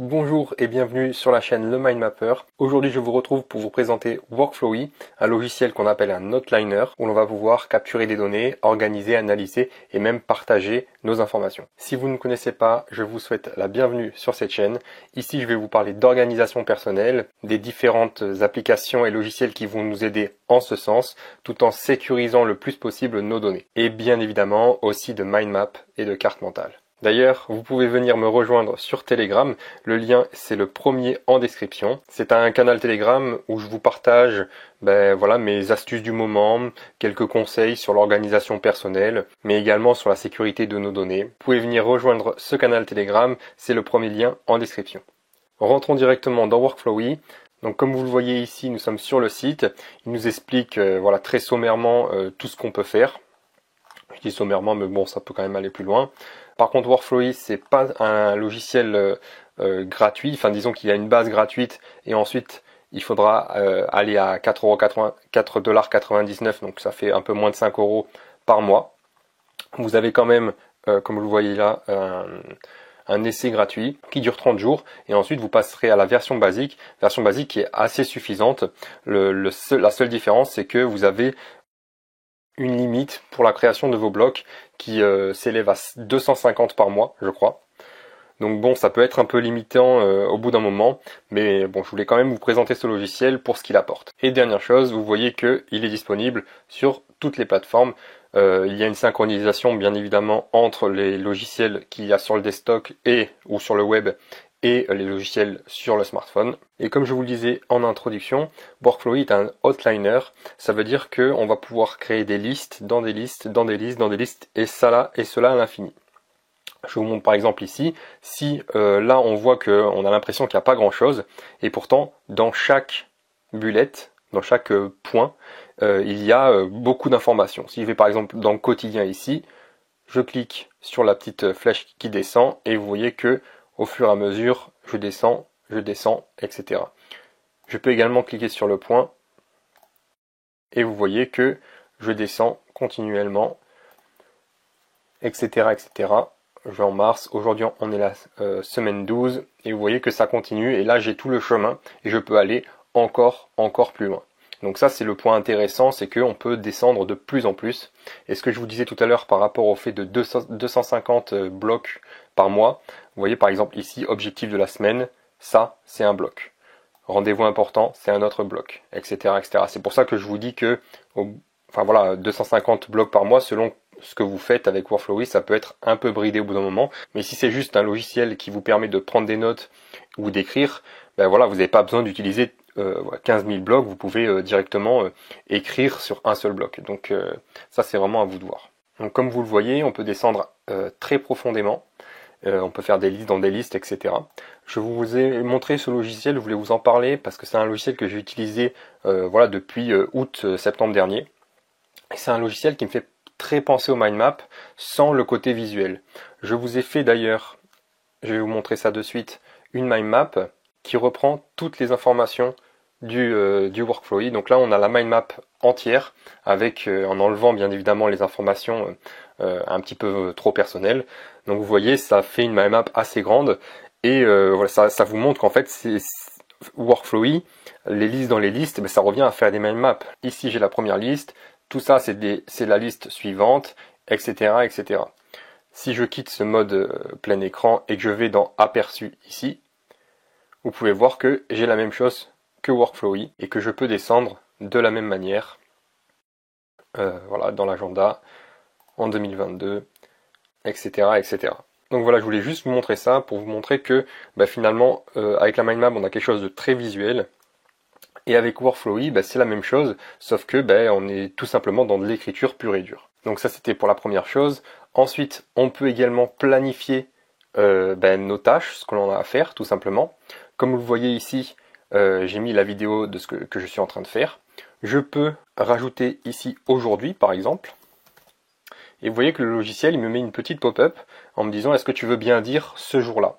Bonjour et bienvenue sur la chaîne Le Mind Mapper. Aujourd'hui je vous retrouve pour vous présenter Workflowy, un logiciel qu'on appelle un outliner où l'on va pouvoir capturer des données, organiser, analyser et même partager nos informations. Si vous ne connaissez pas, je vous souhaite la bienvenue sur cette chaîne. Ici je vais vous parler d'organisation personnelle, des différentes applications et logiciels qui vont nous aider en ce sens, tout en sécurisant le plus possible nos données. Et bien évidemment aussi de mind map et de cartes mentales. D'ailleurs, vous pouvez venir me rejoindre sur Telegram. Le lien, c'est le premier en description. C'est un canal Telegram où je vous partage mes astuces du moment, quelques conseils sur l'organisation personnelle, mais également sur la sécurité de nos données. Vous pouvez venir rejoindre ce canal Telegram, c'est le premier lien en description. Rentrons directement dans Workflowy. Donc comme vous le voyez ici, nous sommes sur le site. Il nous explique très sommairement tout ce qu'on peut faire. Je dis sommairement, mais bon, ça peut quand même aller plus loin. Par contre, Workflowy, c'est pas un logiciel gratuit. Enfin, disons qu'il y a une base gratuite et ensuite il faudra aller à 4,99 $, donc ça fait un peu moins de 5 € par mois. Vous avez quand même, comme vous le voyez là, un essai gratuit qui dure 30 jours et ensuite vous passerez à la version basique qui est assez suffisante. La seule différence, c'est que vous avez une limite pour la création de vos blocs qui s'élève à 250 par mois, je crois. Donc bon, ça peut être un peu limitant au bout d'un moment, mais bon, je voulais quand même vous présenter ce logiciel pour ce qu'il apporte. Et dernière chose, vous voyez qu'il est disponible sur toutes les plateformes. Il y a une synchronisation bien évidemment entre les logiciels qu'il y a sur le desktop ou sur le web et les logiciels sur le smartphone. Et comme je vous le disais en introduction, Workflowy est un outliner. Ça veut dire qu'on va pouvoir créer des listes dans des listes, dans des listes, dans des listes, et cela à l'infini. Je vous montre par exemple ici, si là on voit qu'on a l'impression qu'il n'y a pas grand chose, et pourtant dans chaque bullet, dans chaque point, il y a beaucoup d'informations. Si je vais par exemple dans le quotidien ici, je clique sur la petite flèche qui descend, et vous voyez que au fur et à mesure, je descends, etc. Je peux également cliquer sur le point et vous voyez que je descends continuellement, etc. Je vais en mars, aujourd'hui on est la semaine 12 et vous voyez que ça continue et là j'ai tout le chemin et je peux aller encore plus loin. Donc ça c'est le point intéressant, c'est qu'on peut descendre de plus en plus. Et ce que je vous disais tout à l'heure par rapport au fait de 250 blocs par mois, vous voyez par exemple ici, objectif de la semaine, ça c'est un bloc. Rendez-vous important, c'est un autre bloc, etc. C'est pour ça que je vous dis que 250 blocs par mois selon ce que vous faites avec Workflowy, ça peut être un peu bridé au bout d'un moment. Mais si c'est juste un logiciel qui vous permet de prendre des notes ou d'écrire, vous n'avez pas besoin d'utiliser 15 000 blocs, vous pouvez directement écrire sur un seul bloc. Donc ça c'est vraiment à vous de voir. Donc comme vous le voyez, on peut descendre très profondément. On peut faire des listes dans des listes, etc. Je vous ai montré ce logiciel, je voulais vous en parler parce que c'est un logiciel que j'ai utilisé depuis août-septembre dernier. Et c'est un logiciel qui me fait très penser au mind map sans le côté visuel. Je vous ai fait d'ailleurs, je vais vous montrer ça de suite, une mind map qui reprend toutes les informations du Workflowy. Donc là on a la mind map entière avec en enlevant bien évidemment les informations un petit peu trop personnelles. Donc vous voyez, ça fait une mind map assez grande et ça vous montre qu'en fait c'est Workflowy, les listes dans les listes, ça revient à faire des mind maps. Ici j'ai la première liste, tout ça c'est la liste suivante, etc. Si je quitte ce mode plein écran et que je vais dans aperçu ici, vous pouvez voir que j'ai la même chose que Workflowy et que je peux descendre de la même manière dans l'agenda en 2022, etc. Donc voilà, je voulais juste vous montrer ça pour vous montrer que finalement avec la mind map on a quelque chose de très visuel et avec Workflowy c'est la même chose sauf que on est tout simplement dans de l'écriture pure et dure. Donc ça c'était pour la première chose. Ensuite on peut également planifier nos tâches, ce que l'on a à faire tout simplement. Comme vous le voyez ici, j'ai mis la vidéo de ce que je suis en train de faire. Je peux rajouter ici aujourd'hui par exemple. Et vous voyez que le logiciel il me met une petite pop-up en me disant est-ce que tu veux bien dire ce jour-là.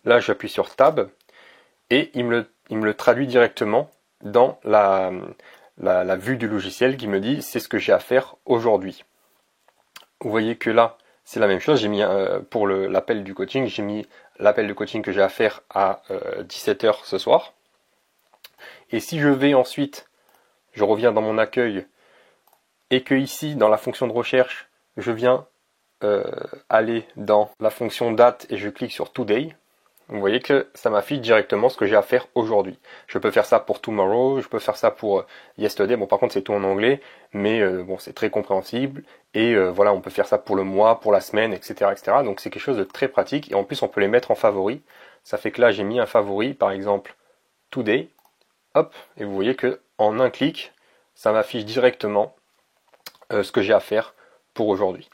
Là j'appuie sur Tab et il me le traduit directement dans la vue du logiciel qui me dit c'est ce que j'ai à faire aujourd'hui. Vous voyez que là c'est la même chose, j'ai mis pour l'appel du coaching, j'ai mis l'appel de coaching que j'ai à faire à 17h ce soir. Et si je vais ensuite, je reviens dans mon accueil, et que ici, dans la fonction de recherche, je viens aller dans la fonction date et je clique sur Today, vous voyez que ça m'affiche directement ce que j'ai à faire aujourd'hui. Je peux faire ça pour tomorrow, je peux faire ça pour yesterday. Bon, par contre, c'est tout en anglais, mais bon, c'est très compréhensible. Et voilà, on peut faire ça pour le mois, pour la semaine, etc., etc. Donc, c'est quelque chose de très pratique. Et en plus, on peut les mettre en favori. Ça fait que là, j'ai mis un favori, par exemple, today. Hop, et vous voyez que en un clic, ça m'affiche directement ce que j'ai à faire pour aujourd'hui.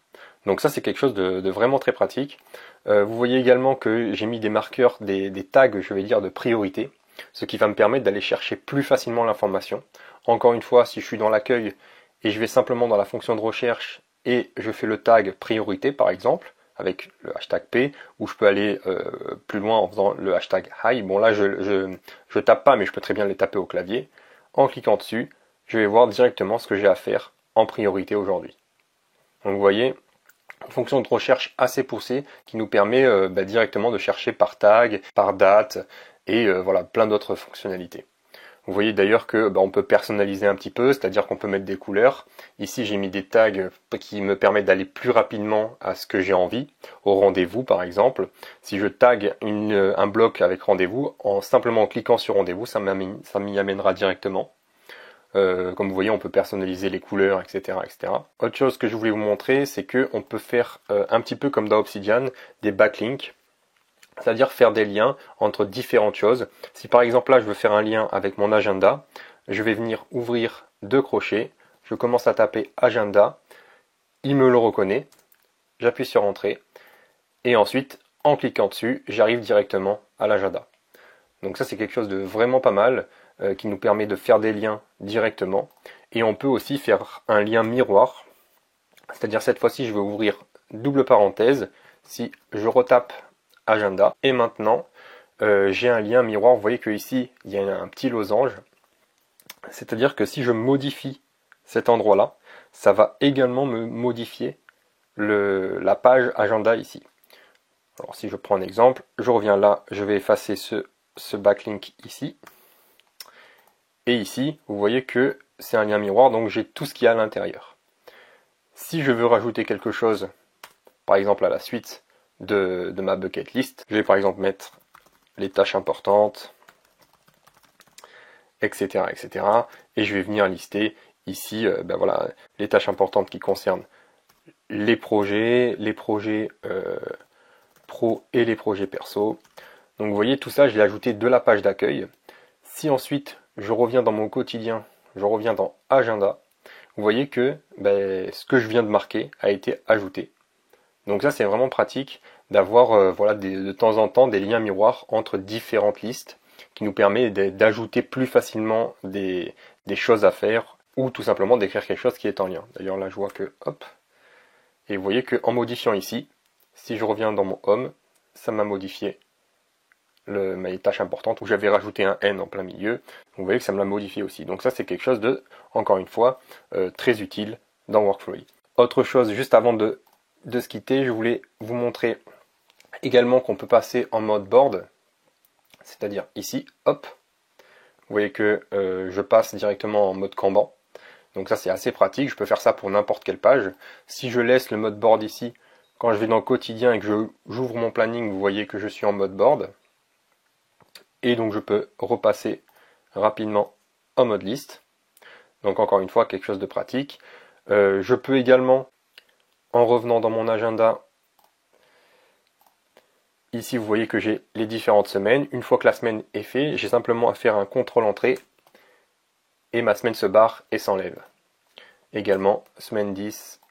Donc ça, c'est quelque chose de vraiment très pratique. Vous voyez également que j'ai mis des marqueurs, des tags, je vais dire, de priorité, ce qui va me permettre d'aller chercher plus facilement l'information. Encore une fois, si je suis dans l'accueil et je vais simplement dans la fonction de recherche et je fais le tag priorité, par exemple, avec le hashtag P, ou je peux aller plus loin en faisant le hashtag high. Bon là, je tape pas, mais je peux très bien les taper au clavier. En cliquant dessus, je vais voir directement ce que j'ai à faire en priorité aujourd'hui. Donc vous voyez, une fonction de recherche assez poussée qui nous permet directement de chercher par tag, par date et voilà plein d'autres fonctionnalités. Vous voyez d'ailleurs que on peut personnaliser un petit peu, c'est-à-dire qu'on peut mettre des couleurs. Ici j'ai mis des tags qui me permettent d'aller plus rapidement à ce que j'ai envie, au rendez-vous par exemple. Si je tag un bloc avec rendez-vous, en simplement cliquant sur rendez-vous, ça m'y amènera directement. Comme vous voyez, on peut personnaliser les couleurs, etc., etc. Autre chose que je voulais vous montrer, c'est qu'on peut faire un petit peu comme dans Obsidian, des backlinks, c'est-à-dire faire des liens entre différentes choses. Si par exemple là, je veux faire un lien avec mon agenda, je vais venir ouvrir deux crochets, je commence à taper agenda, il me le reconnaît, j'appuie sur entrée, et ensuite, en cliquant dessus, j'arrive directement à l'agenda. Donc ça, c'est quelque chose de vraiment pas mal, qui nous permet de faire des liens directement. Et on peut aussi faire un lien miroir, c'est-à-dire cette fois-ci je vais ouvrir double parenthèse, si je retape agenda, et maintenant j'ai un lien miroir. Vous voyez que ici il y a un petit losange, c'est-à-dire que si je modifie cet endroit-là, ça va également me modifier la page agenda ici. Alors si je prends un exemple, je reviens là, je vais effacer ce backlink ici. Et ici, vous voyez que c'est un lien miroir, donc j'ai tout ce qu'il y a à l'intérieur. Si je veux rajouter quelque chose, par exemple à la suite de ma bucket list, je vais par exemple mettre les tâches importantes, etc., etc. Et je vais venir lister ici voilà, les tâches importantes qui concernent les projets pro et les projets perso. Donc vous voyez, tout ça, je l'ai ajouté de la page d'accueil. Si ensuite je reviens dans mon quotidien, je reviens dans agenda, vous voyez que ce que je viens de marquer a été ajouté. Donc ça, c'est vraiment pratique d'avoir voilà, de temps en temps des liens miroirs entre différentes listes qui nous permet d'ajouter plus facilement des choses à faire ou tout simplement d'écrire quelque chose qui est en lien. D'ailleurs là, je vois que hop, et vous voyez qu'en modifiant ici, si je reviens dans mon home, ça m'a modifié mes tâches importantes où j'avais rajouté un N en plein milieu. Vous voyez que ça me l'a modifié aussi. Donc ça, c'est quelque chose de, encore une fois, très utile dans Workflowy. Autre chose, juste avant de se quitter, je voulais vous montrer également qu'on peut passer en mode board, c'est-à-dire ici, hop, vous voyez que je passe directement en mode Kanban. Donc ça, c'est assez pratique, je peux faire ça pour n'importe quelle page. Si je laisse le mode board ici, quand je vais dans le quotidien et que j'ouvre mon planning, vous voyez que je suis en mode board. Et donc je peux repasser rapidement en mode liste. Donc encore une fois, quelque chose de pratique. Je peux également, en revenant dans mon agenda, ici vous voyez que j'ai les différentes semaines. Une fois que la semaine est faite, j'ai simplement à faire un contrôle-entrée et ma semaine se barre et s'enlève. Également, semaine 10,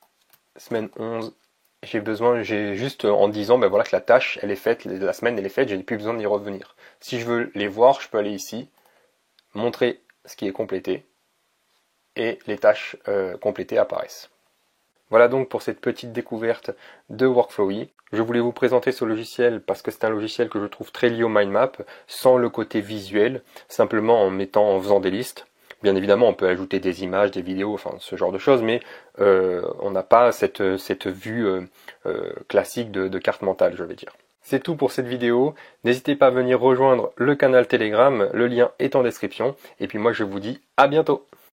semaine 11, j'ai juste en disant voilà que la tâche elle est faite, la semaine elle est faite, j'ai plus besoin d'y revenir. Si je veux les voir, je peux aller ici, montrer ce qui est complété et les tâches complétées apparaissent. Voilà donc pour cette petite découverte de Workflowy. Je voulais vous présenter ce logiciel parce que c'est un logiciel que je trouve très lié au mind map, sans le côté visuel, simplement en faisant des listes. Bien évidemment, on peut ajouter des images, des vidéos, enfin ce genre de choses, mais on n'a pas cette vue classique de carte mentale, je vais dire. C'est tout pour cette vidéo. N'hésitez pas à venir rejoindre le canal Telegram, le lien est en description. Et puis moi je vous dis à bientôt.